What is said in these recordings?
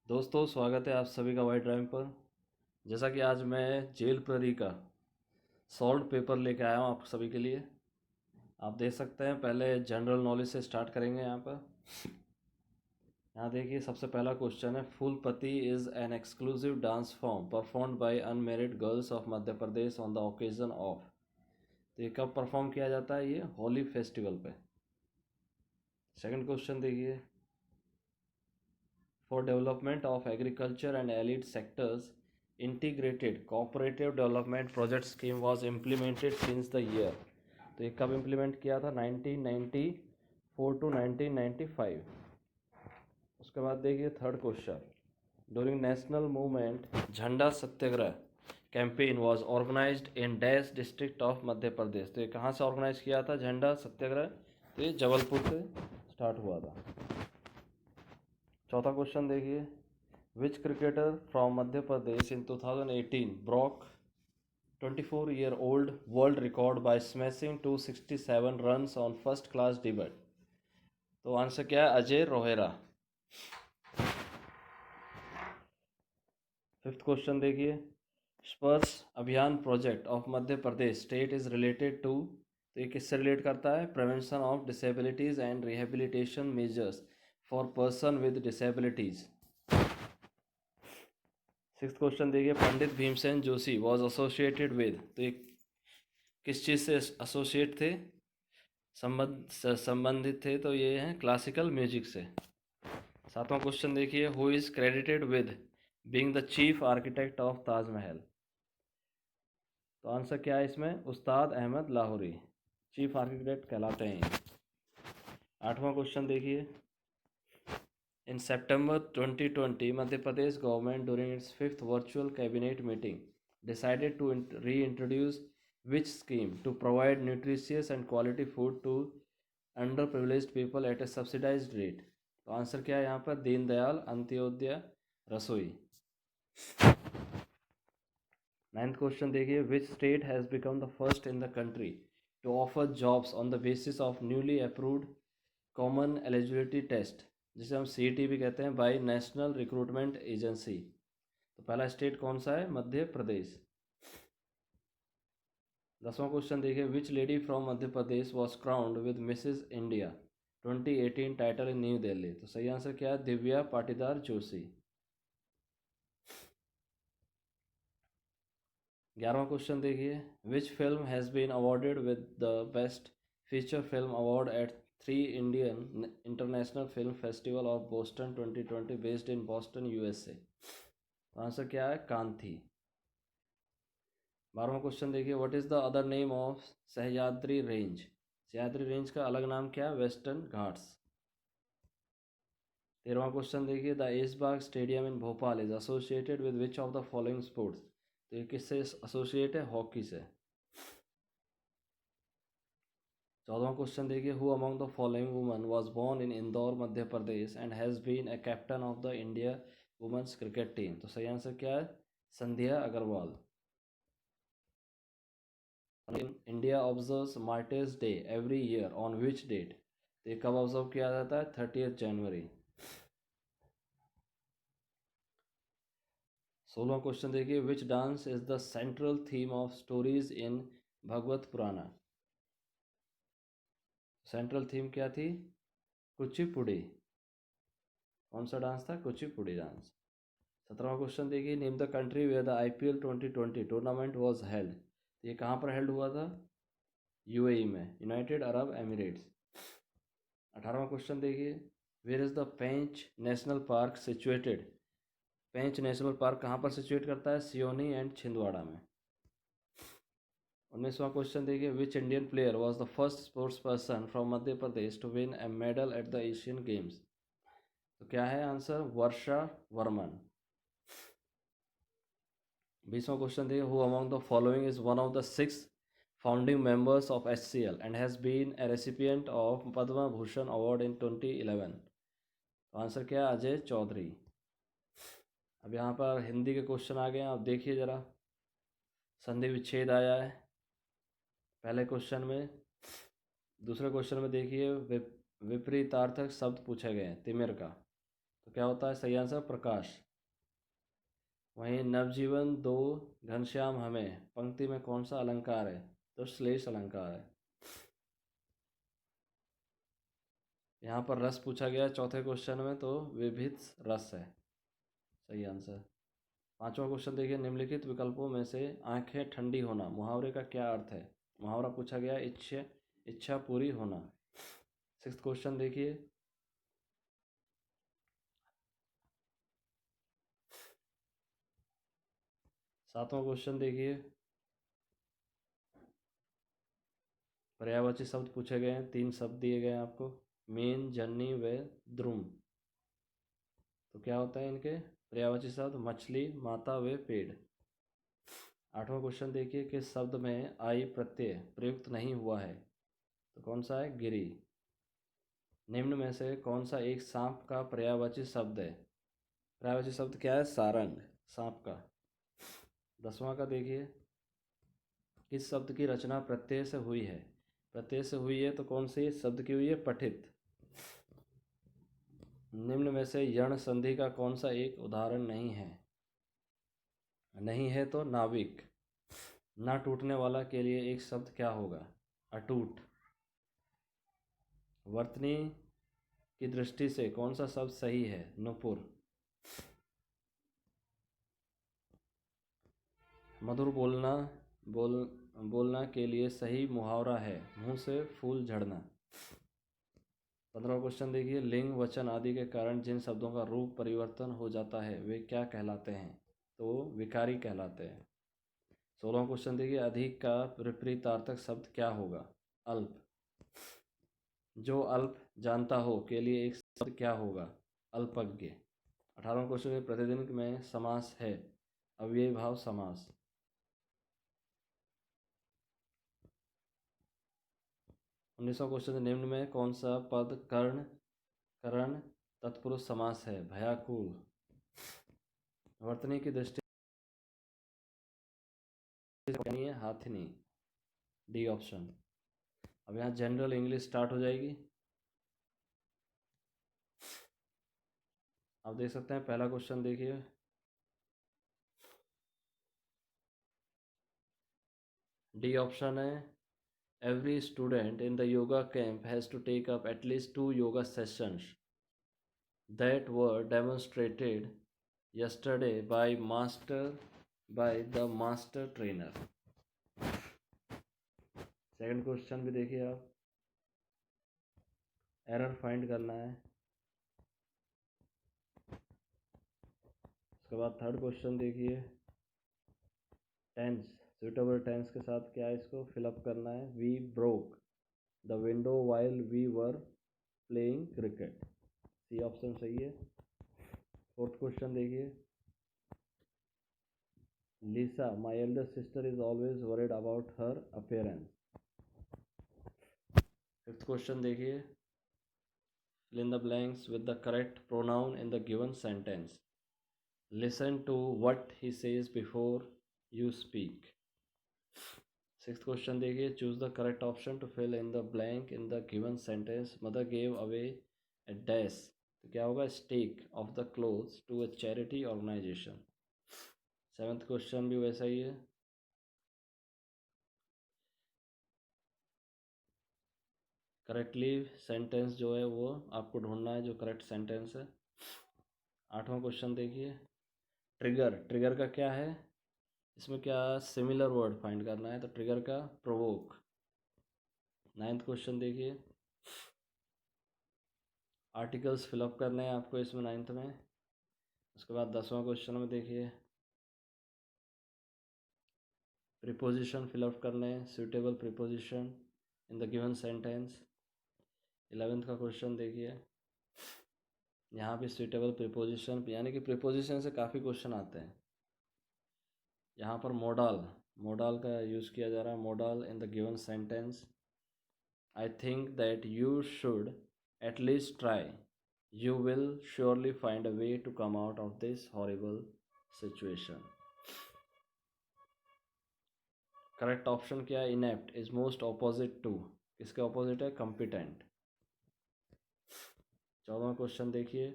दोस्तों, स्वागत है आप सभी का वाइट ड्राइव पर। जैसा कि आज मैं जेल प्रहरी का सॉल्व पेपर लेके आया हूँ आप सभी के लिए। आप देख सकते हैं, पहले जनरल नॉलेज से स्टार्ट करेंगे। यहाँ पर यहाँ देखिए, सबसे पहला क्वेश्चन है, Phulpati is an exclusive dance form performed by unmarried girls of Madhya Pradesh on the occasion of. तो ये कब परफॉर्म किया जाता है? ये होली फेस्टिवल पे। सेकंड क्वेश्चन देखिए, for development of agriculture and allied sectors, integrated cooperative development project scheme was implemented since the year। तो ये कब इम्प्लीमेंट किया था? 1994 टू 1995। उसके बाद देखिए third question, during national movement Jhanda Satyagraha campaign was organised in dash district of Madhya Pradesh. तो ये कहाँ से ऑर्गेनाइज किया था झंडा सत्याग्रह? तो ये जबलपुर से स्टार्ट हुआ था। चौथा क्वेश्चन देखिए, which cricketer from Madhya Pradesh in 2018 broke 24-year-old world record by smashing 267 runs on first class debut. तो आंसर क्या है? अजय रोहेरा। फिफ्थ क्वेश्चन देखिए, Sparsh Abhiyan project of Madhya Pradesh state is related to. तो ये किससे रिलेट करता है? Prevention of disabilities and rehabilitation measures for person with disabilities. Six question देखिए, Pandit Bhimsen Joshi was associated with. तो ये किस चीज़ से एसोसिएट थे, संबंधित थे? तो ये हैं क्लासिकल म्यूजिक से। सातवां क्वेश्चन देखिए, who is credited with being the chief architect of Taj Mahal. तो आंसर क्या है इसमें? उस्ताद अहमद लाहौरी चीफ आर्किटेक्ट कहलाते हैं। आठवां क्वेश्चन देखिए, इन September 2020 Madhya Pradesh government during its fifth virtual cabinet meeting decided to reintroduce which scheme to provide nutritious and quality food to underprivileged people at a subsidized rate। तो answer क्या है यहाँ पर? दीनदयाल अंत्योदय रसोई। नाइन्थ क्वेश्चन देखिए, which state has become the first in the country to offer jobs on the basis of newly approved common eligibility test, जिसे हम CET भी कहते हैं, बाय नेशनल रिक्रूटमेंट एजेंसी। तो पहला स्टेट कौन सा है? मध्य प्रदेश। दसवां क्वेश्चन देखिए, which lady from Madhya Pradesh was crowned with Mrs India 2018 title in New Delhi. तो सही आंसर क्या है? दिव्या पाटीदार जोशी। 11वां क्वेश्चन देखिए, which film has been awarded with the best feature film award at 3 Indian International Film Festival of Boston 2020 based in Boston USA। तो answer क्या है? कांथी। 12वां क्वेश्चन देखिए, what is the other name of Sahyadri range. Sahyadri range का अलग नाम क्या है? वेस्टर्न घाट्स। 13वां क्वेश्चन देखिए, the Aishbagh stadium in Bhopal is associated with which of the following sports. तो ये किससे एसोसिएट है? हॉकी से। 14वां क्वेश्चन देखिए, who among the following woman was born in Indore Madhya Pradesh and has been a captain of the India women's cricket team. तो सही answer क्या है? Sandhya Agarwal. India observes Martyrs' Day every year on which date. तो ये कब ऑब्जर्व किया जाता है? 30 जनवरी। 16वां क्वेश्चन देखिए, which dance is the central theme of stories in Bhagavata Purana. Central theme क्या थी? कुचिपुड़ी। कौन सा डांस था? कुचिपुड़ी डांस। 17वां क्वेश्चन देखिए, name the country where the IPL 2020 tournament was held. ये कहाँ पर हेल्ड हुआ था? UAE में, यूनाइटेड अरब एमिरेट्स। 18वां क्वेश्चन देखिए, where is the Pench national park situated. Pench national park कहाँ पर सिचुएट करता है? सियोनी एंड छिंदवाड़ा में। 19वां क्वेश्चन देखिए, which Indian player was the first sports person from Madhya Pradesh to win a medal at the Asian games. तो क्या है आंसर? वर्षा वर्मन। 20वां क्वेश्चन देखिए, who among the following is one of the 6 founding members of HCL and has been a recipient of Padma Bhushan award in 2011। तो answer क्या है? अजय चौधरी। अब यहाँ पर हिंदी के क्वेश्चन आ गए हैं, आप देखिए ज़रा। संधि विच्छेद आया है पहले क्वेश्चन में। दूसरे क्वेश्चन में देखिए, विपरीतार्थक शब्द पूछे गए हैं तिमिर का। तो क्या होता है सही आंसर प्रकाश। वहीं नवजीवन दो घनश्याम हमें पंक्ति में कौन सा अलंकार है? तो श्लेष अलंकार है। यहाँ पर रस पूछा गया है चौथे क्वेश्चन में, तो विभिन्न रस है सही आंसर। पांचवा क्वेश्चन देखिए, निम्नलिखित विकल्पों में से आंखें ठंडी होना मुहावरे का क्या अर्थ है? मुहावरा पूछा गया इच्छा पूरी होना। सिक्स्थ क्वेश्चन देखिए, सातवां क्वेश्चन देखिए, पर्यायवाची शब्द पूछे गए हैं, 3 शब्द दिए गए हैं आपको, मेन, जन्नी व द्रुम। तो क्या होता है इनके पर्यायवाची शब्द? मछली, माता व पेड़। आठवां क्वेश्चन देखिए, किस शब्द में आई प्रत्यय प्रयुक्त नहीं हुआ है? तो कौन सा है? गिरी। निम्न में से कौन सा एक सांप का पर्यायवाची शब्द है? पर्यायवाची शब्द क्या है? सारंग, सांप का। 10वां का देखिए, किस शब्द की रचना प्रत्यय से हुई है? प्रत्यय से हुई है तो कौन सी शब्द की हुई है? पठित। निम्न में से यण संधि का कौन सा एक उदाहरण नहीं है? नहीं है तो नाविक। ना टूटने वाला के लिए एक शब्द क्या होगा? अटूट। वर्तनी की दृष्टि से कौन सा शब्द सही है? नुपुर। मधुर बोलना के लिए सही मुहावरा है मुंह से फूल झड़ना। 15वां क्वेश्चन देखिए, लिंग वचन आदि के कारण जिन शब्दों का रूप परिवर्तन हो जाता है वे क्या कहलाते हैं? तो विकारी कहलाते हैं। 16वां क्वेश्चन देखिए, अधिक का विपरीतार्थक शब्द क्या होगा? अल्प। जो अल्प जानता हो के लिए एक शब्द क्या होगा? अल्पज्ञ। 18वां क्वेश्चन, प्रतिदिन में समास है अव्ययी भाव समास। 19वां क्वेश्चन, निम्न में कौन सा पद करण तत्पुरुष समास है? भयाकुल। वर्तनी की दृष्टि से है हाथिनी। D option. अब यहाँ जनरल इंग्लिश स्टार्ट हो जाएगी। आप देख सकते हैं पहला क्वेश्चन देखिए, डी ऑप्शन है, every student in the yoga camp has to take up at least 2 yoga sessions that were demonstrated yesterday by the master trainer। Second question भी देखिए आप, एरर फाइंड करना है। उसके बाद थर्ड क्वेश्चन देखिए, टेंस, सुटेबल टेंस के साथ क्या इसको फिलअप करना है? We broke the window while we were playing cricket. C option सही है। फोर्थ क्वेश्चन देखिए, Lisa, my elder sister is always worried about her appearance। Fifth question देखिए, fill in the blanks with the correct pronoun in the given sentence। Listen to what he says before you speak। Sixth question देखिए, choose the correct option to fill in the blank in the given sentence। Mother gave away a dash, तो क्या होगा? stake of the clothes to a charity organization। Seventh question भी वैसा ही है। Correctly sentence जो है वो आपको ढूंढना है, जो करेक्ट सेंटेंस है। आठवां क्वेश्चन देखिए, ट्रिगर का क्या है? इसमें क्या सिमिलर वर्ड फाइंड करना है, तो ट्रिगर का प्रोवोक। नाइन्थ क्वेश्चन देखिए, आर्टिकल्स फिलअप करने हैं आपको इसमें नाइन्थ में। उसके बाद 10वां क्वेश्चन में देखिए, प्रीपोजिशन फिलअप करने हैं, suitable preposition in the given sentence. 11th का क्वेश्चन देखिए, यहाँ भी सूटेबल प्रीपोजिशन, यानी कि प्रीपोजिशन से काफ़ी क्वेश्चन आते हैं। यहाँ पर मोडाल का यूज़ किया जा रहा है, modal in the given sentence. I think that you should at least try, you will surely find a way to come out of this horrible situation। Correct option क्या है? inept is most opposite to, किसके opposite है? competent। 14वां question देखिए,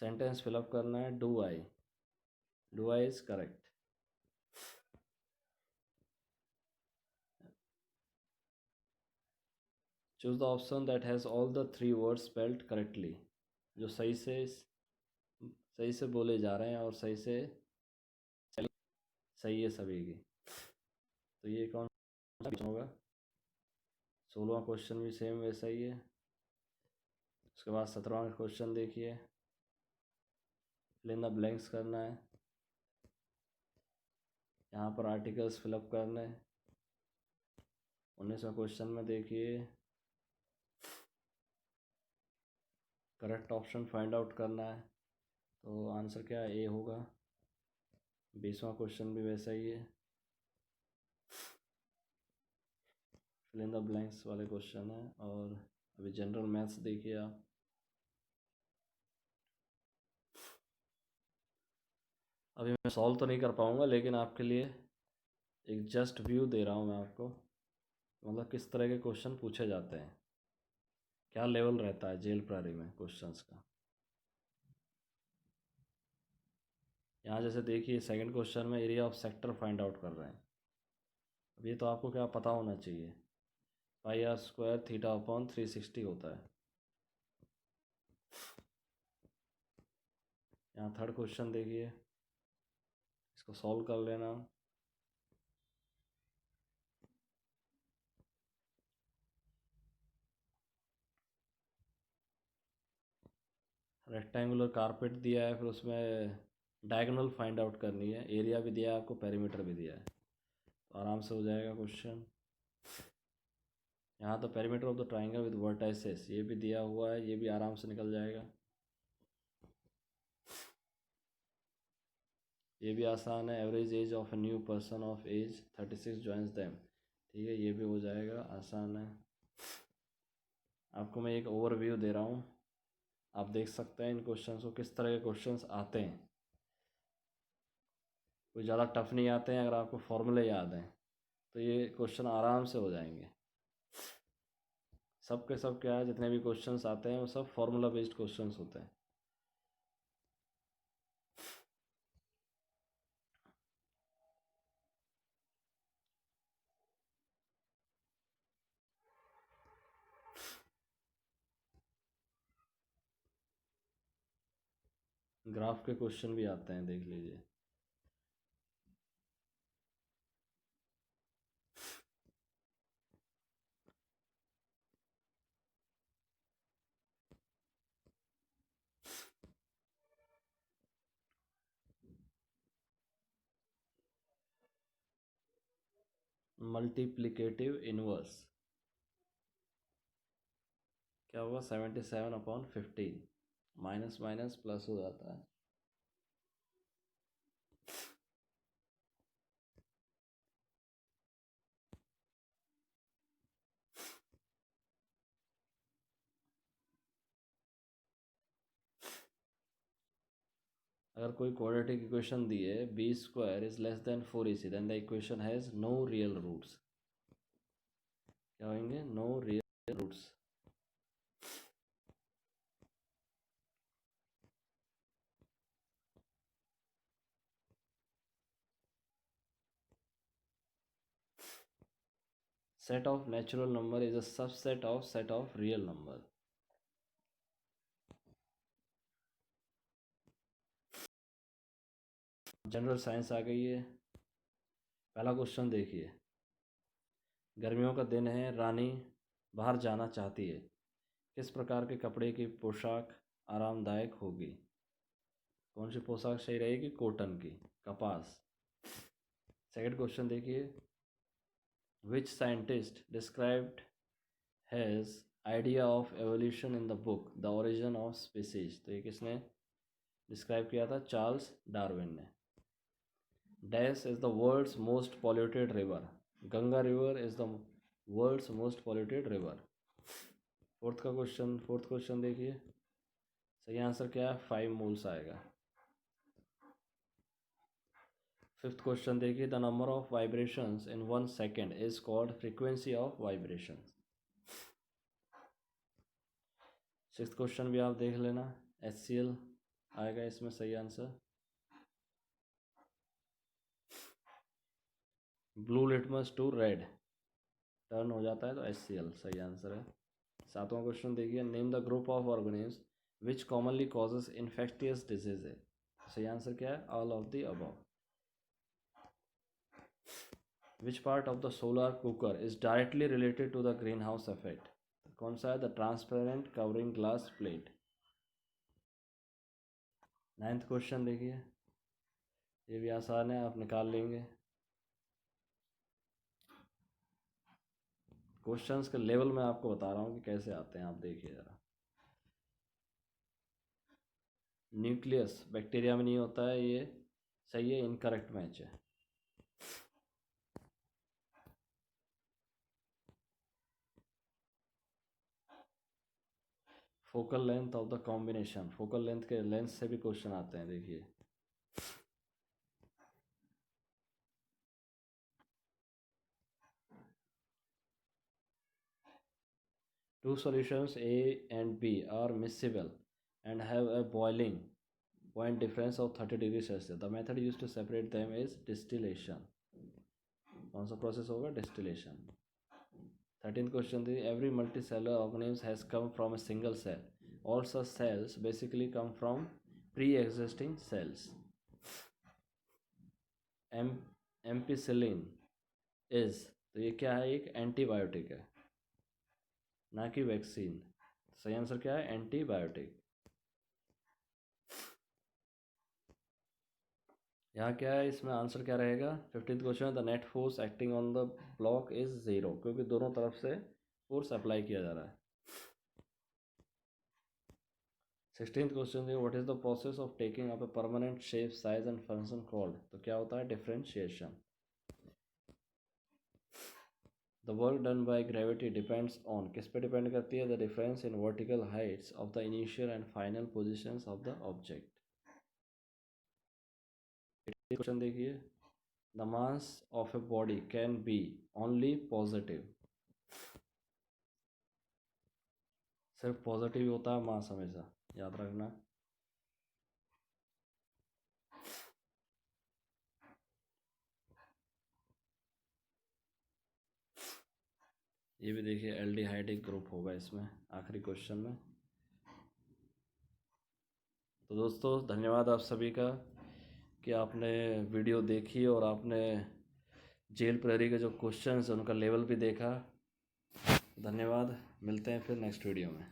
sentence fill up करना है, do I is correct. Choose the option that has all the 3 words spelled correctly, जो सही से बोले जा रहे हैं और सही है सभी की। तो ये कौन सा होगा? 16वां क्वेश्चन भी सेम वैसा ही है। उसके बाद 17वां क्वेश्चन देखिए, फिल इन द ब्लैंक्स करना है। यहाँ पर आर्टिकल्स फिलअप करने हैं। 19वें क्वेश्चन में देखिए, करेक्ट ऑप्शन फाइंड आउट करना है। तो आंसर क्या है? ए होगा। 20वां क्वेश्चन भी वैसा ही है, फिल इन द ब्लैंक्स वाले क्वेश्चन है। और अभी जनरल मैथ्स देखिए आप। अभी मैं सॉल्व तो नहीं कर पाऊँगा, लेकिन आपके लिए एक जस्ट व्यू दे रहा हूँ मैं आपको, मतलब किस तरह के क्वेश्चन पूछे जाते हैं, क्या लेवल रहता है जेल प्रहरी में क्वेश्चंस का। यहाँ जैसे देखिए, सेकंड क्वेश्चन में area of sector find out कर रहे हैं। अब ये तो आपको क्या पता होना चाहिए, पाई आर स्क्वायर थीटा अपॉन 360 होता है। यहाँ थर्ड क्वेश्चन देखिए, इसको सॉल्व कर लेना। रेक्टेंगुलर कारपेट दिया है, फिर उसमें डायगोनल फाइंड आउट करनी है, एरिया भी दिया है आपको, पेरीमीटर भी दिया है, तो आराम से हो जाएगा क्वेश्चन। यहाँ तो perimeter of the triangle with vertices ये भी दिया हुआ है, ये भी आराम से निकल जाएगा। ये भी आसान है, average age of a new person of age 36 joins them, ठीक है, ये भी हो जाएगा, आसान है। आपको मैं एक ओवरव्यू दे रहा हूँ, आप देख सकते हैं इन क्वेश्चंस को, किस तरह के क्वेश्चंस आते हैं। कोई ज़्यादा टफ नहीं आते हैं, अगर आपको फॉर्मूले याद हैं तो ये क्वेश्चन आराम से हो जाएंगे। सब के सब क्या है, जितने भी क्वेश्चंस आते हैं वो सब फॉर्मूला बेस्ड क्वेश्चंस होते हैं। ग्राफ के क्वेश्चन भी आते हैं, देख लीजिए। मल्टीप्लिकेटिव इनवर्स क्या होगा? 77/15, माइनस माइनस प्लस हो जाता है। अगर कोई क्वाड्रेटिक इक्वेशन दी है, b square is less than 4ac, then the equation has no real roots. क्या होंगे? No real roots. Set of natural number is a subset of set of real number. General science आ गई है। पहला question देखिए, गर्मियों का दिन है, रानी बाहर जाना चाहती है, किस प्रकार के कपड़े की पोशाक आरामदायक होगी? कौन सी पोशाक सही रहेगी? कॉटन की, कपास। सेकंड क्वेश्चन देखिए, which scientist described his idea of evolution in the book the origin of species? तो ये किसने डिस्क्राइब किया था? चार्ल्स डार्विन ने। Dash is the world's most polluted river, Ganga river is the world's most polluted river. Fourth question देखिए, सही answer क्या है? 5 मोल्स आएगा। फिफ्थ क्वेश्चन देखिए, the number of vibrations in 1 second is called frequency of vibration. Sixth question भी आप देख लेना, HCl आएगा इसमें सही answer? Blue litmus to red turn हो जाता है तो HCl सही आंसर है। 7वां क्वेश्चन देखिए, name the group of organisms which commonly causes infectious disease है। सही आंसर क्या है? All of the above. Which part of the solar cooker is directly related to the green house effect? कौन सा है? The transparent covering glass plate. 9th question देखिए, ये भी आसान है, आप निकाल लेंगे। क्वेश्चंस के लेवल में आपको बता रहा हूँ कि कैसे आते हैं, आप देखिए ज़रा। न्यूक्लियस बैक्टीरिया में नहीं होता है, ये सही है, इनकरेक्ट मैच है। Focal length of the combination, focal length के लेंथ से भी क्वेश्चन आते हैं, देखिए। Two solutions A and B are miscible and have a boiling point difference of 30 degrees Celsius. The method used to separate them is distillation. कौन सा process होगा? Distillation. 13th question थी, every multicellular organism has come from a single cell, all such cells basically come from pre existing cells. Ampicillin is, तो ये क्या है? एक antibiotic है, ना कि वैक्सीन। सही आंसर क्या है? एंटीबायोटिक। यहाँ क्या है? इसमें आंसर क्या रहेगा? 15th question, the net force acting on the block is 0, क्योंकि दोनों तरफ से फोर्स अप्लाई किया जा रहा है। 16th क्वेश्चन है, what is the process of taking up a permanent shape size and function called? तो क्या होता है? Differentiation. The work done by gravity depends on, किस पे डिपेंड करती है? The difference in vertical heights of the initial and final positions of the object. Question देखिए, the mass of a body can be only positive, सिर्फ positive ही होता है मास हमेशा, याद रखना। ये भी देखिए, एल्डिहाइडिक ग्रुप होगा इसमें आखिरी क्वेश्चन में। तो दोस्तों धन्यवाद आप सभी का कि आपने वीडियो देखी और आपने जेल प्रहरी के जो क्वेश्चंस हैं उनका लेवल भी देखा। धन्यवाद, मिलते हैं फिर नेक्स्ट वीडियो में।